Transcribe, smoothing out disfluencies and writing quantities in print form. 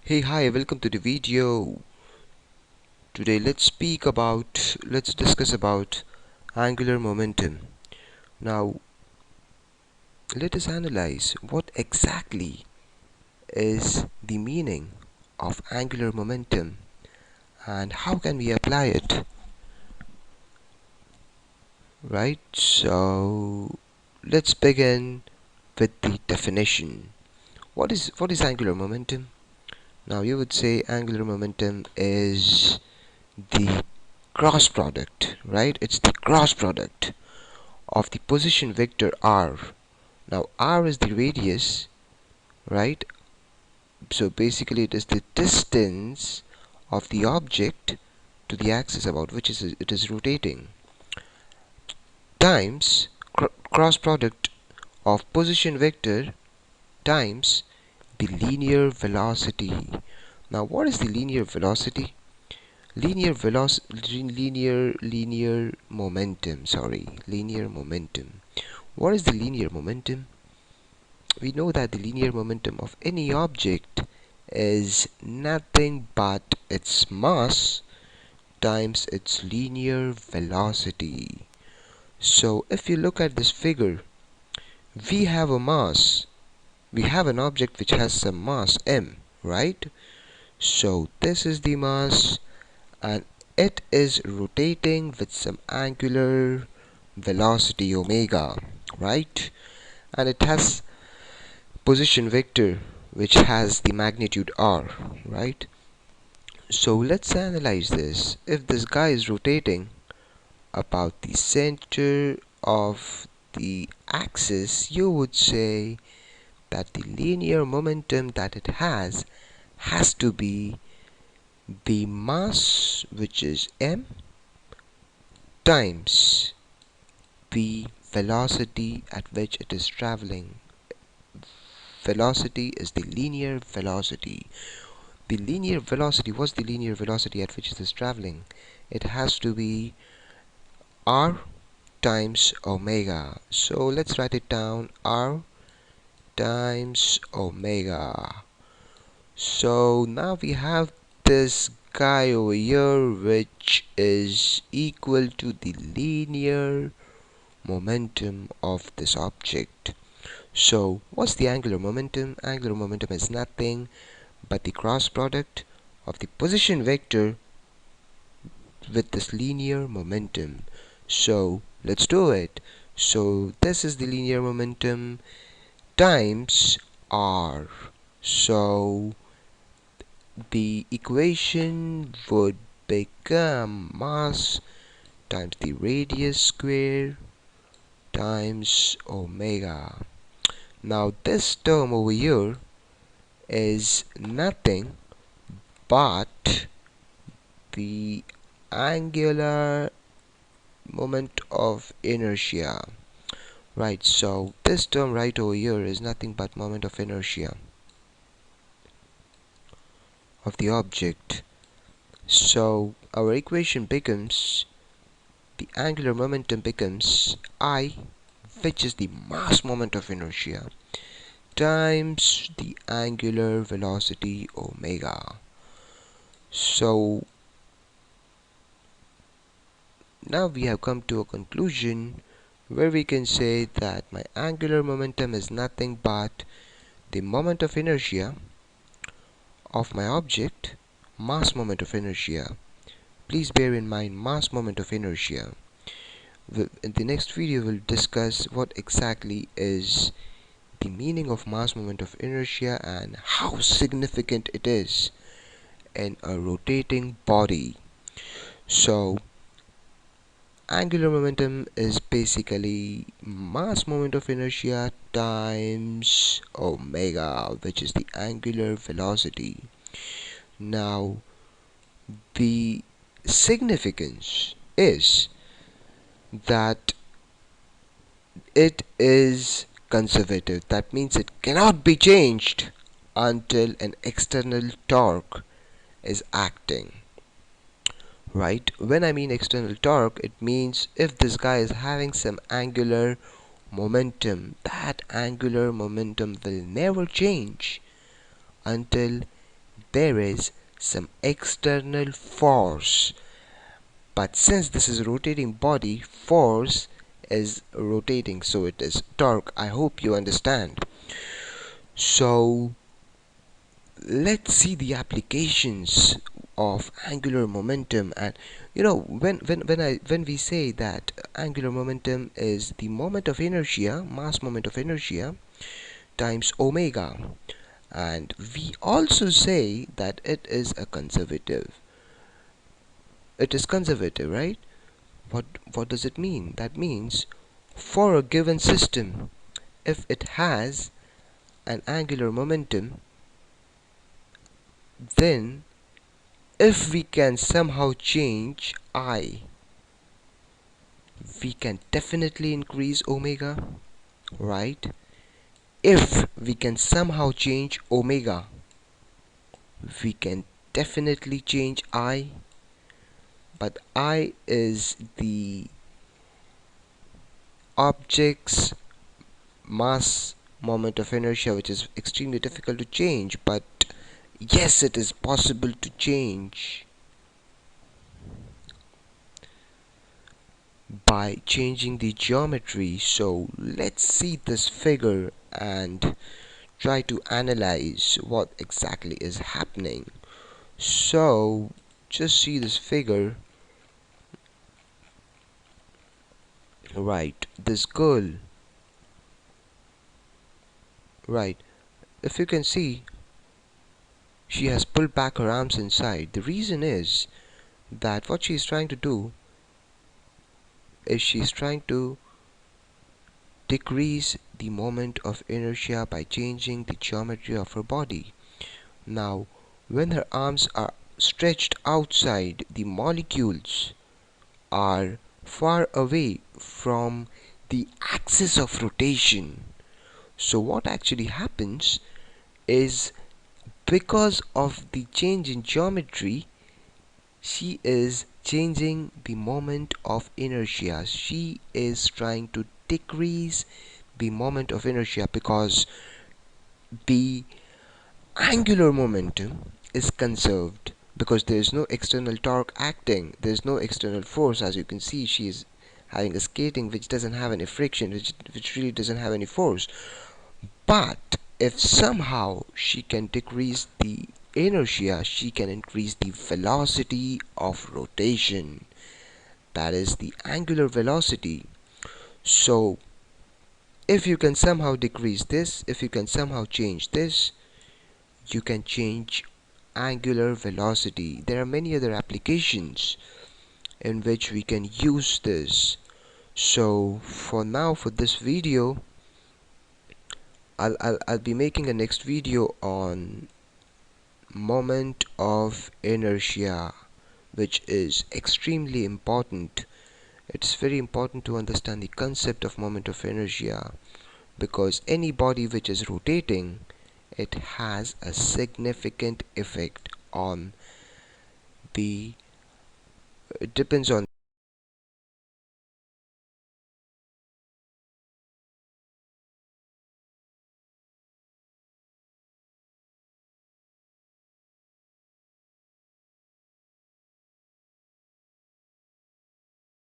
Hey, hi, welcome to the video. Today let's discuss about angular momentum. Now, let us analyze what exactly is the meaning of angular momentum and how can we apply it, right? So, let's begin with the definition. What is angular momentum? Now, you would say angular momentum is the cross product, right? It's the cross product of the position vector r. Now r is the radius, right? So basically it is the distance of the object to the axis about which it is rotating, times cross product of position vector times the linear velocity. Now what is the linear velocity? Linear momentum, linear momentum. What is the linear momentum? We know that the linear momentum of any object is nothing but its mass times its linear velocity. So if you look at this figure, we have a mass. We have an object which has some mass m, right? So this is the mass and it is rotating with some angular velocity omega, right? And it has position vector which has the magnitude r, right? So let's analyze this. If this guy is rotating about the center of the axis, you would say that the linear momentum that it has to be the mass, which is m, times the velocity at which it is traveling. Velocity is the linear velocity. The linear velocity, what's the linear velocity at which it is traveling? It has to be r times omega. So let's write it down, r times omega. So now we have this guy over here which is equal to the linear momentum of this object. So what's the angular momentum? Angular momentum is nothing but the cross product of the position vector with this linear momentum. So let's do it. So this is the linear momentum times r. So the equation would become mass times the radius square times omega. Now this term over here is nothing but the angular moment of inertia, right? So this term right over here is nothing but moment of inertia of the object. So our equation becomes, the angular momentum becomes I, which is the mass moment of inertia, times the angular velocity omega. So now we have come to a conclusion where we can say that my angular momentum is nothing but the moment of inertia of my object, mass moment of inertia. Please bear in mind mass moment of inertia. In the next video we'll discuss what exactly is the meaning of mass moment of inertia and how significant it is in a rotating body. So angular momentum is basically mass moment of inertia times omega, which is the angular velocity. Now the significance is that it is conservative. That means it cannot be changed until an external torque is acting. Right? When I mean external torque, it means if this guy is having some angular momentum, that angular momentum will never change until there is some external force. But since this is a rotating body, force is rotating, so it is torque. I hope you understand. So let's see the applications of angular momentum. And when we say that angular momentum is the moment of inertia, mass moment of inertia, times omega, and we also say that it is conservative, right? What does it mean? That means for a given system, if it has an angular momentum, then if we can somehow change I, we can definitely increase omega, right? If we can somehow change omega, we can definitely change I, but I is the object's mass moment of inertia, which is extremely difficult to change, but yes, it is possible to change by changing the geometry. So let's see this figure and try to analyze what exactly is happening. So just see this figure, right? This girl, right? If you can see, she has pulled back her arms inside. The reason is that what she is trying to do is she's trying to decrease the moment of inertia by changing the geometry of her body. Now, when her arms are stretched outside, the molecules are far away from the axis of rotation. So what actually happens is, because of the change in geometry, she is changing the moment of inertia. She is trying to decrease the moment of inertia because the angular momentum is conserved, because there is no external torque acting, there is no external force. As you can see, she is having a skating which doesn't have any friction, which really doesn't have any force. But if somehow she can decrease the inertia, she can increase the velocity of rotation, that is the angular velocity. So if you can somehow decrease this, if you can somehow change this, you can change angular velocity. There are many other applications in which we can use this. So for now, for this video, I'll be making a next video on moment of inertia, which is extremely important. It's very important to understand the concept of moment of inertia, because any body which is rotating, it has a significant effect on the it depends on